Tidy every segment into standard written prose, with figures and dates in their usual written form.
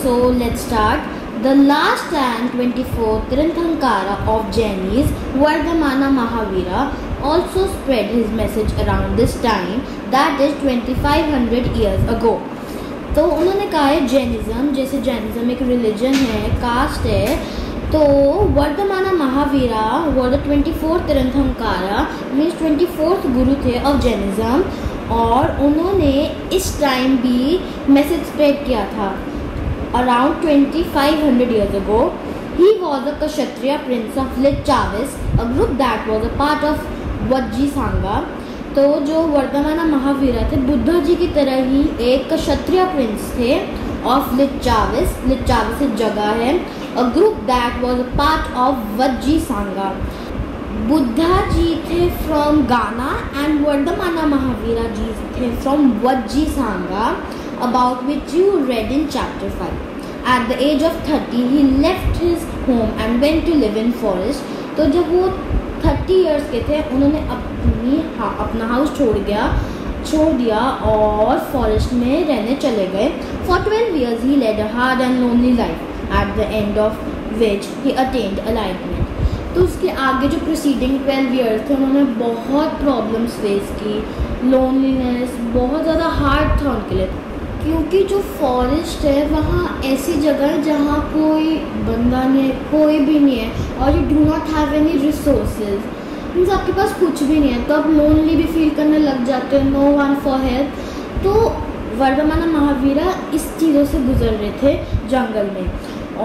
So let's start. The last and 24th Tirthankara of Jainis, Vardhamana Mahavira, also spread his message around this time, that is 2500 years ago. तो उन्होंने कहा है Jainism, जैसे Jainism एक religion है, cast है, तो वर्धमाना Mahavira were the 24th Tirthankara means 24th गुरु थे ऑफ जैनिज़्म, और उन्होंने इस टाइम भी मैसेज स्प्रेड किया था around 2500 years ago. He was a Kshatriya prince of Licchavis, a group that was a part of Vajji Sangha. तो जो वर्धमाना महावीरा थे बुद्धा जी की तरह ही एक क्षत्रिय प्रिंस थे ऑफ लिच्चाविस. लिच्चाविस एक जगह है. A group that was a part of Vajji sangha. Buddha ji थे फ्रॉम गाना एंड वर्धमाना महावीरा जी थे from Vajji sangha, about which you read in chapter 5. At the age of 30 he left his home and went to live in forest. तो जब वो 30 years के थे उन्होंने अपना house छोड़ दिया और फॉरेस्ट में रहने चले गए. For 12 years he led a hard and lonely life, at the end of which he attained enlightenment. तो उसके आगे जो प्रीसीडिंग 12 years थे उन्होंने बहुत प्रॉब्लम्स फेस की. लोनलीनेस बहुत ज़्यादा हार्ड था उनके लिए, क्योंकि जो फॉरेस्ट है वहाँ ऐसी जगह है जहाँ कोई बंदा नहीं है, कोई भी नहीं है, और you do not have any resources, means आपके पास कुछ भी नहीं है, तो आप लोनली भी फील करने लग जाते हो, नो वन फॉर हेल्प. तो वर्धमाना महावीरा इस चीज़ों से गुजर रहे थे जंगल में,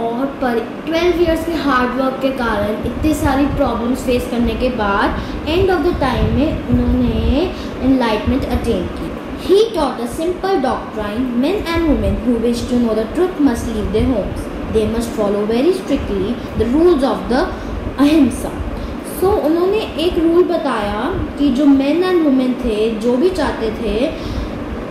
और पर 12 years के हार्ड वर्क के कारण इतनी सारी प्रॉब्लम्स फेस करने के बाद एंड ऑफ द टाइम में उन्होंने एनलाइटमेंट अटेन की. He taught a simple doctrine: men and women who wish to know the truth must leave their homes. They must follow very strictly the rules of the ahimsa. So उन्होंने एक rule बताया कि जो men and women थे, जो भी चाहते थे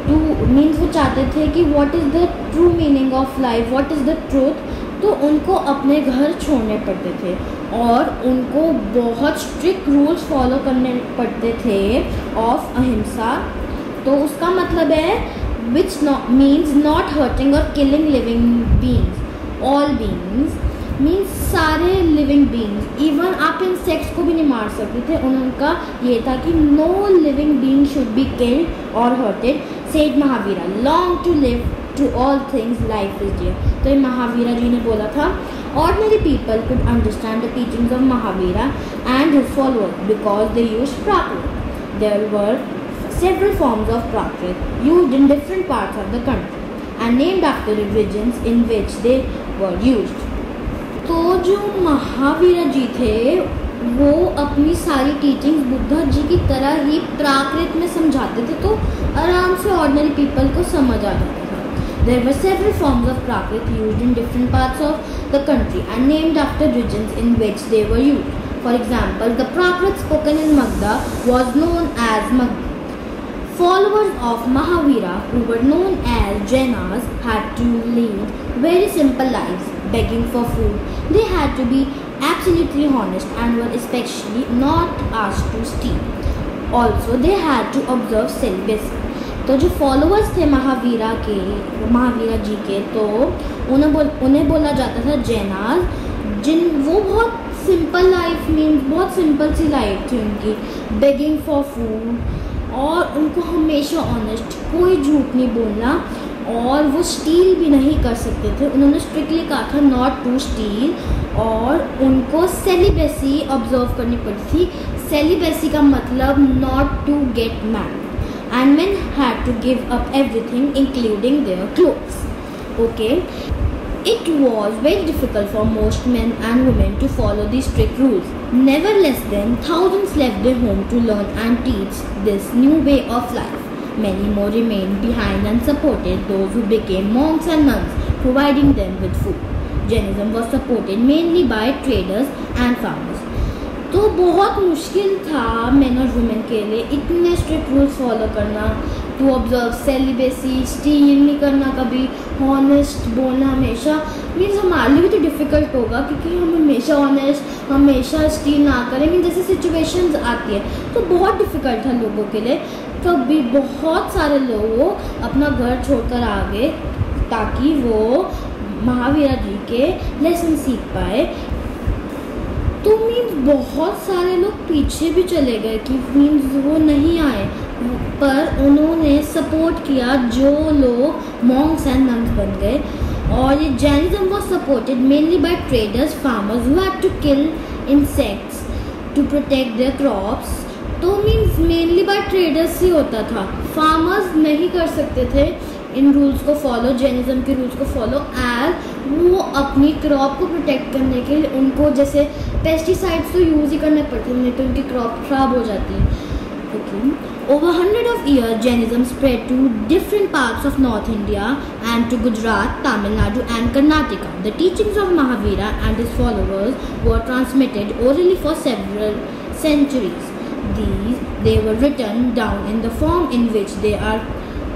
to means वो चाहते थे कि what is the true meaning of life, what is the truth, तो उनको अपने घर छोड़ने पड़ते थे और उनको बहुत स्ट्रिक्ट रूल्स फॉलो करने पड़ते थे ऑफ अहिंसा. तो उसका मतलब है विच मीन्स नॉट हर्टिंग और killing living beings. All beings means सारे लिविंग बींग्स, इवन आप इंसेक्ट्स को भी नहीं मार सकते थे. उनका ये था कि no living being should be killed और hurted. Said Mahavira long to live to all things life is dear. तो ये महावीरा जी ने बोला था. Ordinary people could understand the teachings of Mahavira and his followers because they used Prakrit. There were several forms of Prakrit used in different parts of the country and named after the regions in which they were used. तो जो महावीरा जी थे वो अपनी सारी teachings Buddha ji की तरह ही प्राकृत में समझाते थे, तो आराम से ऑर्डिनरी पीपल को समझ आ जाता था. There were several forms of Prakrit used in different parts of the country and named after regions in which they were used. For example, the Prakrit spoken in Magda was known as Magda. Followers of Mahavira, who were known as Jainas, had to lead very simple lives, begging for food. They had to be absolutely honest and were especially not asked to steal. Also, they had to observe celibacy. तो जो followers थे महावीरा जी के, तो उन्हें बोला जाता था जैनास, वो बहुत सिंपल लाइफ मीन्स बहुत सिंपल सी लाइफ थी उनकी. बेगिंग फॉर फूड, और उनको हमेशा ऑनेस्ट, कोई झूठ नहीं बोलना, और वो स्टील भी नहीं कर सकते थे. उन्होंने स्ट्रिक्टली कहा था नॉट टू स्टील, और उनको सेलिबेसी ऑब्जर्व करनी पड़ी थी. सेलिबेसी का मतलब not to get married, and men had to give up everything including their clothes. Okay. It was very difficult for most men and women to follow these strict rules. Nevertheless, then, thousands left their home to learn and teach this new way of life. Many more remained behind and supported those who became monks and nuns, providing them with food. Jainism was supported mainly by traders and farmers. तो बहुत मुश्किल था main और women के लिए इतने strict rules follow करना. To observe celibacy, steel नहीं करना कभी, हॉनेस्ट बोलना हमेशा. मीन्स हमारे लिए भी तो डिफ़िकल्ट होगा क्योंकि हम हमेशा ऑनेस्ट, हमेशा स्टील ना करें. मीन जैसे सिचुएशंस आती है तो बहुत डिफ़िकल्ट था लोगों के लिए. कभी बहुत सारे लोग अपना घर छोड़कर आ गए ताकि वो महावीरा जी के लेसन सीख पाए। तो मीन्स बहुत सारे लोग पीछे भी चले गए कि मीन्स वो नहीं आए, पर उन्होंने सपोर्ट किया जो लोग मॉन्क्स एंड नन्स बन गए। और ये Jainism was supported mainly by traders, farmers who had to kill insects to protect their crops. तो मीन्स मेनली बाय ट्रेडर्स ही होता था, फार्मर्स नहीं कर सकते थे इन रूल्स को फॉलो, जैनिज्म के रूल्स को फॉलो, एज वो अपनी क्रॉप को प्रोटेक्ट करने के लिए उनको जैसे पेस्टिसाइड्स तो यूज़ ही करने पड़ते, नहीं तो उनकी क्रॉप खराब हो जाती है। Over 100 of years, Jainism spread to different parts of North India and to Gujarat, Tamil Nadu and Karnataka. The teachings of Mahavira and his followers were transmitted orally for several centuries. They were written down in the form in which they are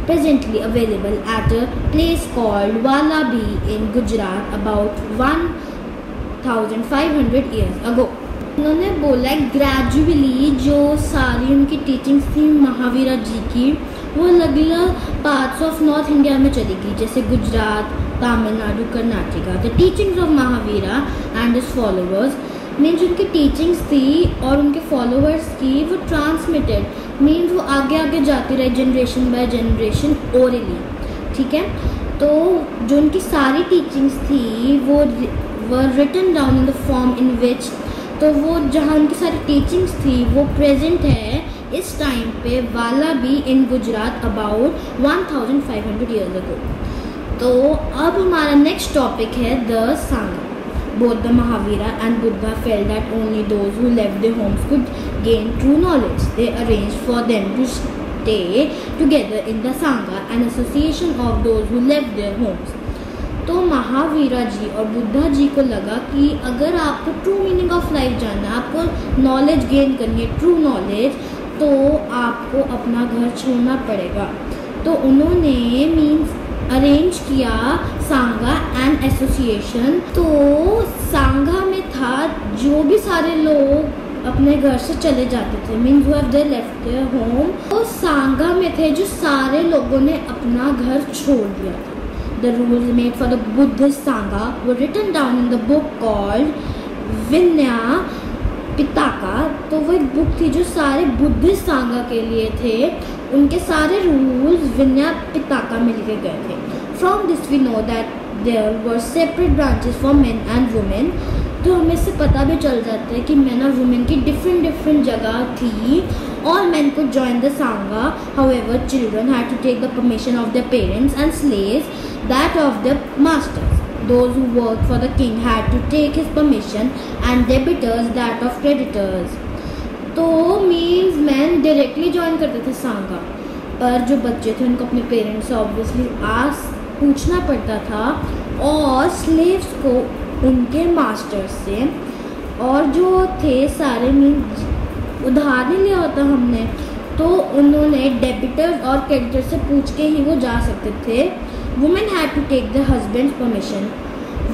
presently available at a place called Wallabi in Gujarat about 1500 years ago. उन्होंने बोला gradually जो सारी उनकी teachings थी महावीरा जी की, वो अलग अलग पार्ट्स ऑफ नॉर्थ इंडिया में चली गई, जैसे Gujarat, Tamil Nadu, Karnataka. The teachings of Mahavira and his followers means उनकी टीचिंग्स थी और उनके फॉलोअर्स की वो ट्रांसमिटेड मीन्स वो आगे आगे जाती रही जनरेशन बाय जनरेशन ओरली। ठीक है, तो जो उनकी सारी टीचिंग्स थी वो written down in the form in which, तो वो जहाँ उनकी सारी टीचिंग्स थी वो प्रेजेंट है इस टाइम पे Vallabhi in Gujarat about 1500 years ago. तो अब हमारा नेक्स्ट टॉपिक है the sangha. Both the Mahavira and Buddha felt that only those who left their homes could gain true knowledge. They arranged for them to stay together in the sangha, an association of those who left their homes. तो महावीरा जी और बुद्धा जी को लगा कि अगर आपको true meaning of life जानना है, आपको नॉलेज गेन करनी है, ट्रू नॉलेज, तो आपको अपना घर छोड़ना पड़ेगा। तो उन्होंने मीन्स अरेंज किया सांगा एंड एसोसिएशन। तो सांगा में था जो भी सारे लोग अपने घर से चले जाते थे, means who have they left their home, तो सांगा में थे जो सारे लोगों ने अपना घर छोड़ दिया था। The rules made for the Buddhist Sangha were written down in the book called Vinaya Pitaka। तो वो एक बुक थी जो सारे बुद्धिस्ट सांगा के लिए थे, उनके सारे रूल्स विनया पिताका में लिखे गए थे। From this we know that there were separate branches for men and women। तो हमें से पता भी चल जाता है कि मैन और वुमेन की डिफरेंट जगह थी। All men could join the Sangha, however children had to take the permission of their parents and slaves that of their masters. Those who worked for the king had to take his permission and debtors that of creditors. तो means men directly join करते थे सांगा, पर जो बच्चे थे उनको अपने parents से ऑब्वियसली पूछना पड़ता था, और स्लेव्स को उनके मास्टर्स से, और जो थे सारे मीन्स उधार नहीं लिया होता हमने, तो उन्होंने डेबिटर्स और क्रेडिटर्स से पूछ के ही वो जा सकते थे। Women had to take the husband's permission.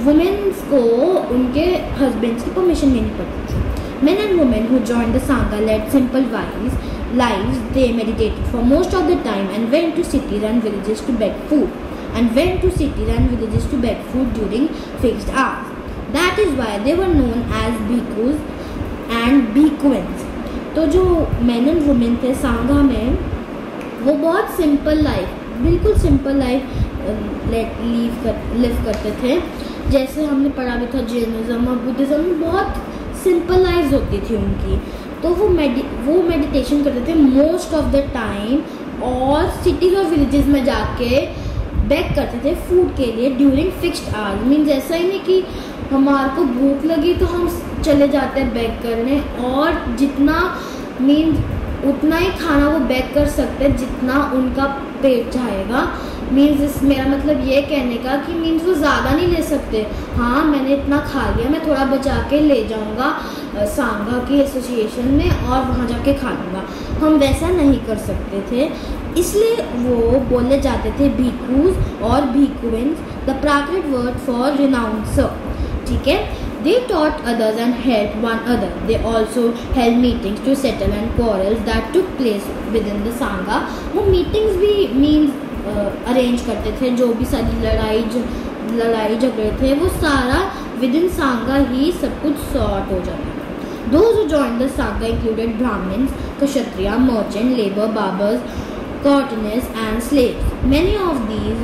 Womens को उनके हस्बैंड्स की परमिशन लेनी पड़ती थी। Men and women who joined the sangha led simple lives. They meditated for most of the time and went to cities and villages to beg food during fixed hours. That is why they were known as bhikkhus and bhikkhuins। तो जो man and women थे सांगा में, वो बहुत simple life, बिल्कुल simple life live करते थे। जैसे हमने पढ़ा भी था जैनिज्म और बुद्धिज्म में बहुत सिंपल लाइफ होती थी उनकी। तो वो मेडिटेशन करते थे मोस्ट ऑफ द टाइम, और सिटीज और विलेजेस में जाके बेग करते थे फूड के लिए ड्यूरिंग फिक्स्ड आवर्स। मीन्स ऐसा ही नहीं कि हमारे को भूख लगी तो हम चले जाते हैं बेग करने, और जितना मीन्स उतना ही खाना वो बेग कर सकते हैं जितना उनका पेट चाहेगा। मीन्स मेरा मतलब ये कहने का कि मीन्स वो ज़्यादा नहीं ले सकते। हाँ, मैंने इतना खा लिया, मैं थोड़ा बचा के ले जाऊँगा सांगा की एसोसिएशन में और वहाँ जाके खा लूँगा, हम वैसा नहीं कर सकते थे। इसलिए वो बोले जाते थे भिक्खूज और भिक्खुइन्स, द प्राकृत वर्ड फॉर रिनाउंसर। ठीक है, they taught others and helped one another. They also held meetings to settle and quarrels that took place within the sangha। वो मीटिंग्स भी मीन्स अरेंज करते थे, जो भी सारी लड़ाई लड़ाई झगड़े थे वो सारा विद इन सांगा ही सब कुछ सॉर्ट हो जाता था। Those who joined the Sangha included Brahmins, Kshatriya, merchant, labor, barbers, courtiers and slaves. Many of these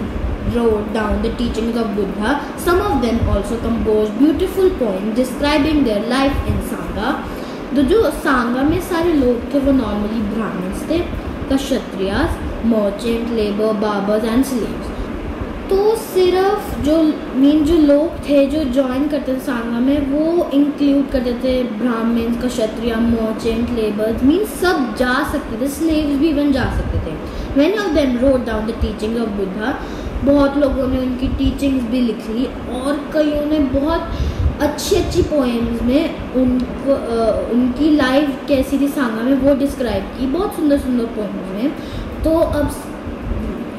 wrote down the teachings of Buddha. Some of them also composed beautiful poems describing their life in Sangha. तो जो सांगा में सारे लोग थे वो normally Brahmins थे, Kshatriyas, merchant, labour, barbers and slaves. तो सिर्फ जो लोग थे जो ज्वाइन करते थे सांगा में वो इंक्लूड करते थे ब्राह्मण्स, क्षत्रिय, मर्चेंट, लेबर्स, मीन्स सब जा सकते थे, स्लेव्स भी इवन जा सकते थे। Many of them wrote down the teachings of Buddha. बहुत लोगों ने उनकी टीचिंग्स भी लिख ली और कईयों ने बहुत अच्छी पोएम्स में उनकी लाइफ कैसी थी सांगा में वो डिस्क्राइब की, बहुत सुंदर पोएम्स में। तो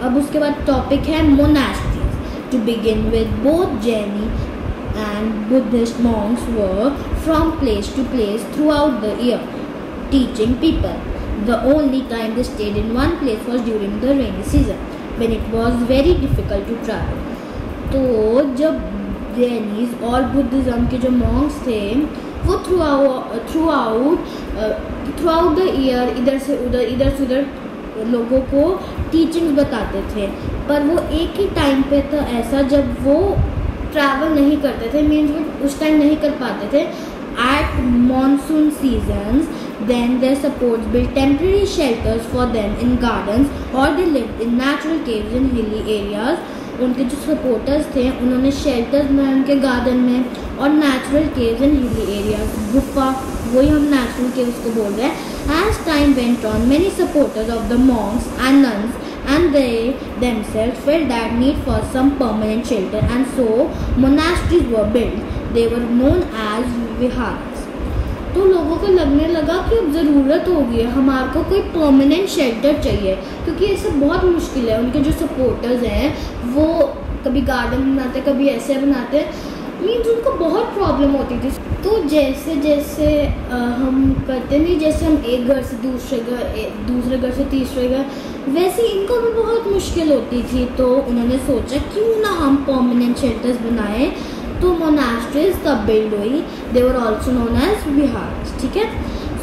अब उसके बाद टॉपिक है monasteries. To begin with both Jaina and Buddhist monks were from place to place throughout the year teaching people. The only time they stayed in one place was during the rainy season, when it was very difficult to travel. तो जब जैनीज और Buddhism के जो Monks थे वो through out the year इधर से उधर लोगों को टीचिंग्स बताते थे, पर वो एक ही टाइम पे था ऐसा जब वो ट्रैवल नहीं करते थे, मीन्स वो उस टाइम नहीं कर पाते थे। At monsoon seasons, then their supports built temporary shelters for them in gardens, or they lived in natural caves in hilly areas. उनके जो सपोर्टर्स थे उन्होंने शेल्टर्स बनाए उनके गार्डन में और नेचुरल केव्स इन हिली एरियाज, गुफा, वही हम नेचुरल केव्स को बोल रहे हैं। As time went on, many supporters of the monks and nuns and they themselves felt that need for some permanent shelter, and so monasteries were built. They were known as viharas. तो लोगों को लगने लगा कि अब ज़रूरत हो गई है, हमारे को कोई परमानेंट शेल्टर चाहिए, क्योंकि ये सब बहुत मुश्किल है। उनके जो सपोर्टर्स हैं वो कभी गार्डन बनाते कभी ऐसे बनाते, मीन्स उनको बहुत प्रॉब्लम होती थी। तो जैसे जैसे हम करते नहीं, जैसे हम एक घर से दूसरे घर से तीसरे घर, वैसे इनको भी बहुत मुश्किल होती थी। तो उन्होंने सोचा क्यों ना हम परमानेंट शेल्टर्स बनाएं, तो मोनास्ट्रीज तब बिल्ड हुई। दे वर ऑल्सो नोन एज विहार्स, ठीक है।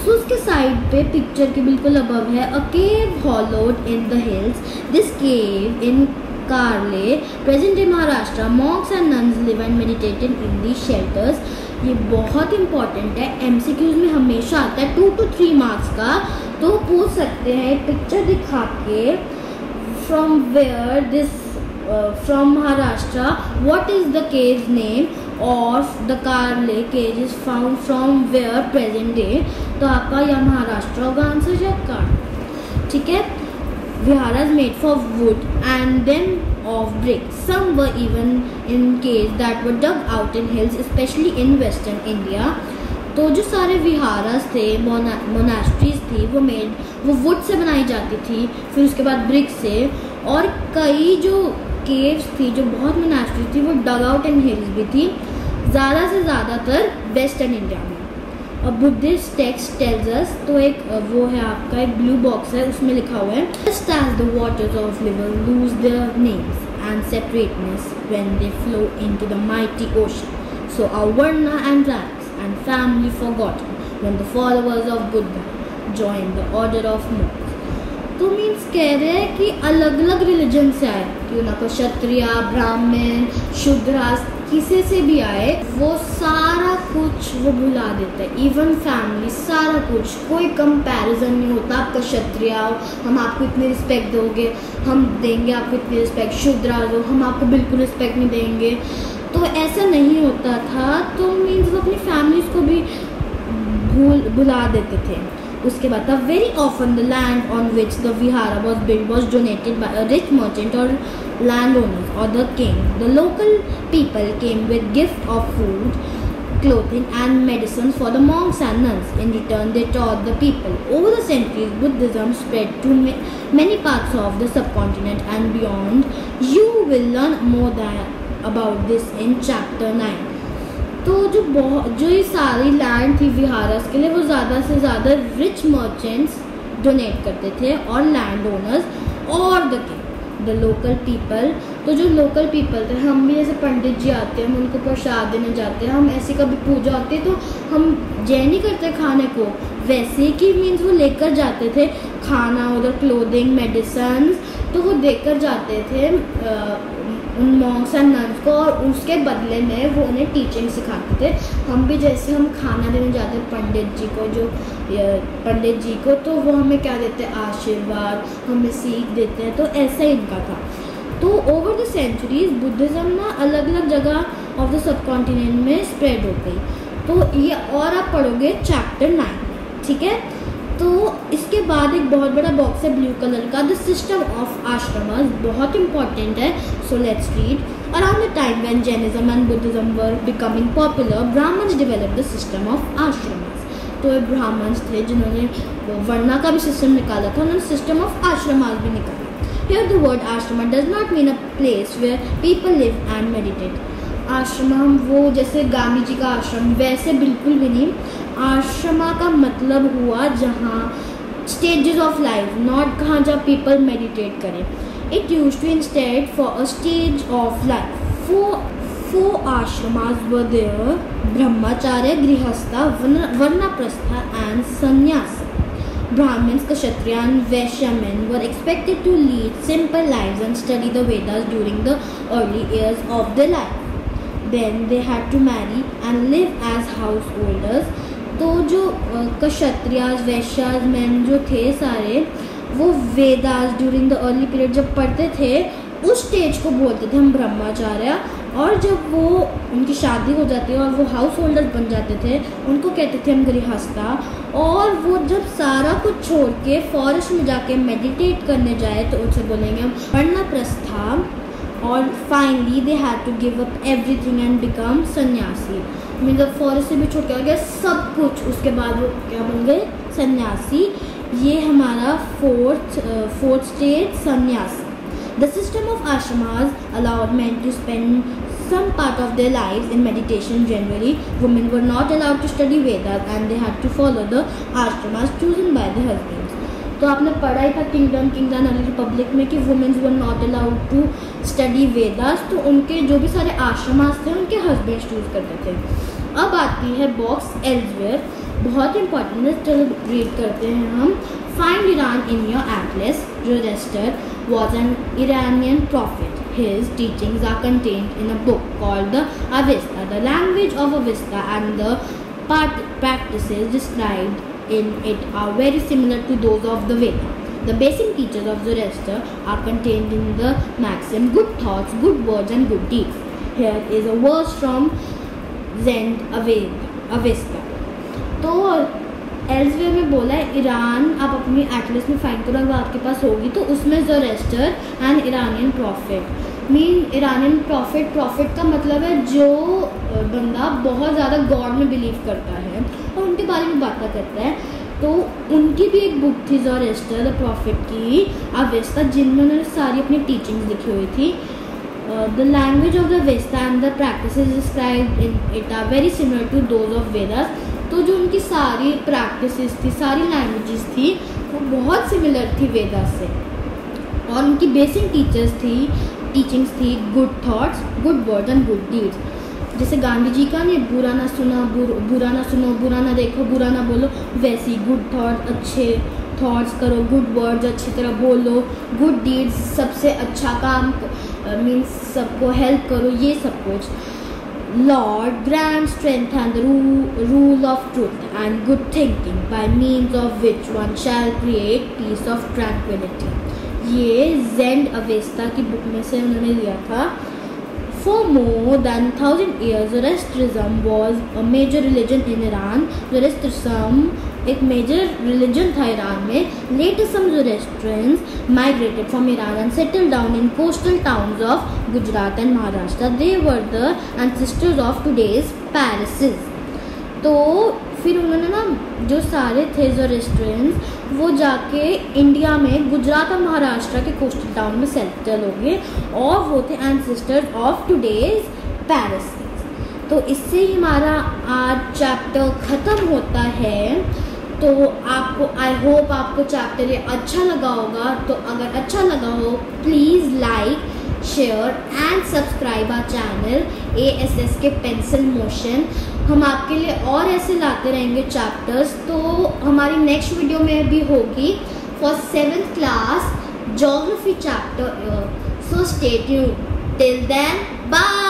सो उसके साइड पे पिक्चर के बिल्कुल अबव है a cave hollowed in the hills. This cave in Karle present in Maharashtra. Monks and nuns live and meditated in the shelters. ये बहुत इंपॉर्टेंट है, एमसीक्यूज में हमेशा आता है 2 to 3 मार्क्स का। तो पूछ सकते हैं पिक्चर दिखा के from where this from Maharashtra, what is the cave's name, or the Karle cave is found from where present day। तो आपका या महाराष्ट्र होगा आंसर या कार, ठीक है। Viharas made for wood and then of brick. Some were even in caves that were dug out in hills, especially in western India। तो जो सारे विहारास थे, मोनास्ट्रीज थी, वो वुड से बनाई जाती थी, फिर उसके बाद ब्रिक से, और कई जो केव्स थी, जो बहुत मोनास्ट्रीज थी, वो डग आउट एंड हिल्स भी थी, ज़्यादा से ज़्यादातर वेस्टर्न इंडिया में। और बुद्धिस्ट टेक्स्ट टेल्स अस, तो एक वो है आपका एक ब्लू बॉक्स है, उसमें लिखा हुआ है just as the waters of river lose their names and separateness when they flow into the mighty ocean, so our varna and ranks and family forgotten when the followers of Buddha join the order of monks. तो means कह रहे हैं कि अलग अलग religion से आए, क्यों ना को क्षत्रिय, ब्राह्मण, शूद्रास, किसी से भी आए, वो सारा कुछ वो भुला देते हैं, इवन फैमिली, सारा कुछ, कोई कंपैरिजन नहीं होता। आपका क्षत्रिय हो, हम आपको इतनी रिस्पेक्ट दोगे, हम देंगे आपको इतनी रिस्पेक्ट, शूद्रास हो, हम आपको बिल्कुल रिस्पेक्ट नहीं देंगे, तो ऐसा नहीं होता था। तो मीन्स वो अपनी फैमिलीज को भी भुला देते थे। उसके बाद था very often the land on which the vihara was build was donated by a rich merchant और लैंड ओनर्स और the king. The local people came with gift of food, clothing and medicines for the monks and nuns. In return, they taught the people. Over the centuries, Buddhism spread to many parts of the subcontinent and beyond. You will learn more about this in chapter 9. तो जो ये सारी land थी विहारस के लिए, वो ज़्यादा से ज़्यादा रिच मर्चेंट्स डोनेट करते थे और लैंड ओनर्स और the king. The local people तो जो लोकल पीपल थे, हम भी जैसे पंडित जी आते हैं, हम उनको प्रसाद देने जाते हैं, हम ऐसी कभी पूजा होती है तो हम जय नहीं करते खाने को, वैसे कि मीन्स वो लेकर जाते थे खाना, उधर क्लोथिंग, मेडिसिन, तो वो देकर जाते थे उन मॉन्क्स एंड नन्स को, और उसके बदले में वो उन्हें टीचिंग सिखाते थे। हम भी जैसे हम खाना देने जाते हैं पंडित जी को, जो पंडित जी को, तो वो हमें क्या देते हैं, आशीर्वाद, हमें सीख देते हैं। तो ऐसा ही इनका था। तो ओवर द सेंचुरीज बुद्धिज़्म ना अलग अलग जगह ऑफ द सब कॉन्टिनेंट में स्प्रेड हो गई। तो ये और आप पढ़ोगे चैप्टर 9, ठीक है। तो इसके बाद एक बहुत बड़ा बॉक्स है ब्लू कलर का, द सिस्टम ऑफ आश्रमास, बहुत इंपॉर्टेंट है। So let's read. Around the time when Jainism and Buddhism were becoming popular, Brahmins developed the system of ashramas. तो ये ब्राह्मण्स थे जिन्होंने वर्णा का भी सिस्टम निकाला था, उन्होंने सिस्टम ऑफ आश्रमास भी निकाला। Here the word ashrama does not mean a place where people live and meditate. आश्रमा वो जैसे गांधी जी का आश्रम वैसे बिल्कुल भी नहीं। आश्रमा का मतलब हुआ जहाँ स्टेजेस ऑफ लाइफ, नॉट कहाँ जहाँ पीपल मेडिटेट करें। It use to instead for a stage of life. Four ashramas were there, brahmacharya, grihastha, vanaprastha and sannyasa. Brahmins, Kshatriya and Vaishya men were expected to lead simple lives and study the Vedas during the early years of their life. Then they had to marry and live as householders. तो जो Kshatriyas, Vaishyas man जो थे सारे, वो Vedas during the early period जब पढ़ते थे, उस स्टेज को बोलते थे हम ब्रह्मचार्य। और जब वो उनकी शादी हो जाती है और वो हाउस होल्डर बन जाते थे, उनको कहते थे हम गृहस्था। और वो जब सारा कुछ छोड़ के फॉरेस्ट में जाके मेडिटेट करने जाए तो उनसे बोलेंगे हम वर्णप्रस्था। और finally they had to give up everything and become sanyasi. मतलब फॉरेस्ट से भी छोड़ के आ गया सब कुछ, उसके बाद वो क्या बन गए, सन्यासी। ये हमारा फोर्थ स्टेज, सन्यासी। The system of ashramas allowed men to spend some part of their lives in meditation. Generally, women were not allowed to study Vedas and they had to follow the ashramas chosen by their husbands. तो आपने पढ़ा ही था king and republic में कि womens were not allowed to study Vedas, तो उनके जो भी सारे आश्रमास थे उनके हस्बैंड चूज करते थे। अब आती है बॉक्स एल्सवेयर, बहुत इंपॉर्टेंट है, चलो रीड करते हैं हम। Find Iran in your Atlas. Zoroaster was an Iranian prophet. His teachings are contained in a book called the Avesta. The language of Avesta and the practices described in it are very similar to those of the Veda. The basic teachings of Zoroaster are contained in the maxim good thoughts, good words and good deeds. Here is a verse from Zend Avesta. तो elsewhere में बोला है Iran, आप अपनी Atlas में find करो, अगर आपके पास होगी तो उसमें Zoroaster and Iranian prophet mean. Iranian prophet का मतलब है जो बंदा बहुत ज़्यादा गॉड में बिलीव करता है और उनके बारे में बातें करता है। तो उनकी भी एक बुक थी ज़ोरेस्टर द प्रॉफिट की, अवेस्ता, जिनमें उन्होंने सारी अपनी टीचिंग्स लिखी हुई थी। The language of the Avesta and the practices described in it are very similar to those of Vedas. तो जो उनकी सारी प्रैक्टिसेस थी, सारी लैंग्वेजेस थी, वो बहुत सिमिलर थी वेदास से। और उनकी बेसिक टीचिंग्स थी good thoughts, good words and good deeds. जैसे गांधी जी का नहीं, बुरा ना सुनो, बुरा ना देखो, बुरा ना बोलो, वैसे ही गुड थॉट, अच्छे थॉट्स करो, गुड वर्ड्स अच्छी तरह बोलो, गुड डीड्स सबसे अच्छा काम मीन्स सबको हेल्प करो, ये सब कुछ। Lord grant strength and the rule of truth and good thinking by means of which one shall create peace of tranquility. ये ज़ेंड अवेस्ता की बुक में से उन्होंने लिया था। For more than 1000 years, Zoroastrianism was a major religion in Iran. Zoroastrianism एक major religion था Iran में। Later some Zoroastrians migrated from Iran and settled down in coastal towns of Gujarat and Maharashtra. They were the ancestors of today's Parsis. तो फिर उन्होंने ना जो सारे थे ज़ोरेस्ट्रियंस, वो जाके इंडिया में गुजरात और महाराष्ट्र के कोस्टल टाउन में सेटल हो गए और वो थे एंसेस्टर्स ऑफ टुडेज पैरिस। तो इससे ही हमारा आज चैप्टर ख़त्म होता है। तो आपको आई होप आपको चैप्टर ये अच्छा लगा होगा। तो अगर अच्छा लगा हो please like, share and subscribe our channel ASS के पेंसिल मोशन। हम आपके लिए और ऐसे लाते रहेंगे चैप्टर्स, तो हमारी नेक्स्ट वीडियो में भी होगी for 7th class geography chapter. So stay tuned. Till then, bye.